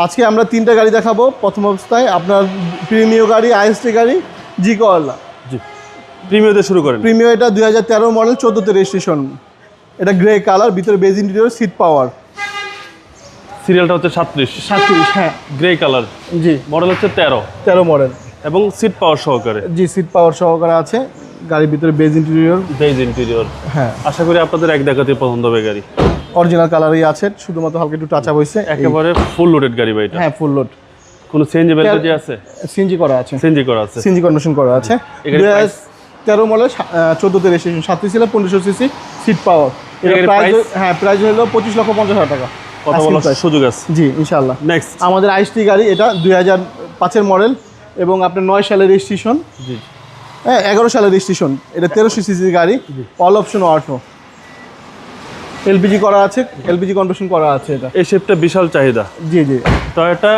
আজকে আমরা 3টা গাড়ি দেখাবো। প্রথম অবস্থায় আপনার প্রিমিয় গাড়ি, আইএসটি গাড়ি, জি করলা। জি, প্রিমিয় দিয়ে শুরু করেন। প্রিমিয় এটা 2013 মডেল, 14তে রেজিস্ট্রেশন। এটা গ্রে কালার, ভিতরে বেজ ইন্টেরিয়র, সিট পাওয়ার। সিরিয়ালটা হচ্ছে 37। হ্যাঁ, গ্রে কালার। জি। মডেল হচ্ছে 13 মডেল এবং সিট পাওয়ার সহকারে। জি, সিট পাওয়ার সহকারে আছে। গাড়ির ভিতরে বেজ ইন্টেরিয়র। Beige interior. হ্যাঁ, আশা করি আপনাদের এক দেখাতেই পছন্দ হবে গাড়ি। অরিজিনাল কালারই আছে, শুধুমাত্র হালকা একটু টাচ আপ হয়েছে। একেবারে ফুল লোডেড গাড়ি ভাই এটা। হ্যাঁ, ফুল লোড। কোনো সিএনজি ভ্যালিডিটি আছে? সিএনজি করা আছে। সিএনজি করা আছে। সিএনজি কনভার্সন করা আছে। 2013 মডেল, 14তে রেজিস্ট্রেশন, 37 ছিল, 1500 সিসি, সিট পাওয়ার। এর প্রাইস প্রাইস হলো 25,50,000 টাকা। কথা বলার সুযোগ আছে। জি, ইনশাআল্লাহ। নেক্সট আমাদের আইএসটি গাড়ি, এটা 2005-এর মডেল এবং আপনার 9 সালের রেজিস্ট্রেশন। জি। হ্যাঁ, 11 সালের রেজিস্ট্রেশন। এটা 1300 সিসির গাড়ি, অল অপশন অটো। এলপিজি করা আছে, এলপিজি কনভার্সন করা আছে। এটা এই শেপটা বিশাল চাহিদা। জি জি, টয়োটা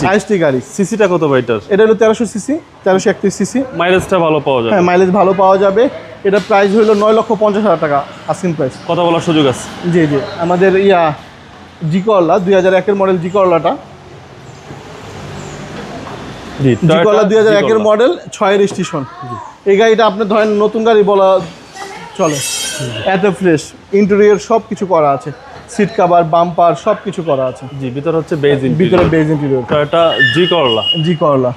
আইএসটি গাড়ি। সিসিটা কত ভাইটার? এটা হলো 1300 সিসি, 1331 সিসি। মাইলেজটা ভালো পাওয়া যাবে। হ্যাঁ, মাইলেজ ভালো পাওয়া যাবে। এটা প্রাইস হলো 9,50,000 টাকা আস্কিং প্রাইস। কথা বলার সুযোগ আছে। জি জি, আমাদের জি করলা 2001-এর মডেল, জি করলাটা। জি, জি করলা 2001-এর মডেল, 6 রেজিস্ট্রেশন। এই গাড়িটা আপনি ধরেন নতুন গাড়ি বলা চলে, এত ফ্রেশ। ইন্টেরিয়র সব কিছু করা আছে, সিট কভার, বাম্পার সব কিছু করা আছে। জি, ভিতরে হচ্ছে বেজ ইন্টেরিয়র। ভিতরে বেজ ইন্টেরিয়র। টয়োটা জি করলা। জি করলা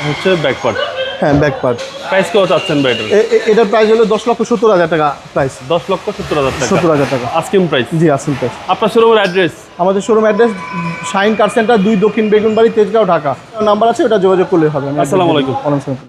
হচ্ছে ব্যাক পার্ট। হ্যাঁ, ব্যাক পার্ট। প্রাইস কত চাচ্ছেন ভাই এটার? এটার প্রাইস হলো 10,70,000 টাকা প্রাইস। 10,70,000 টাকা। 70,000 টাকা আস্কিং প্রাইস। জি, আসল প্রাইস। আপনার শোরুমের অ্যাড্রেস? আমাদের শোরুম অ্যাড্রেস শাইন কার সেন্টার, 2 দক্ষিণ বেগুনবাড়ি, তেজগাঁও, ঢাকা। নাম্বার আছে, ওটা যোগাযোগ করলে হবে। আসসালামু আলাইকুম। ওয়ালাইকুম আসসালাম।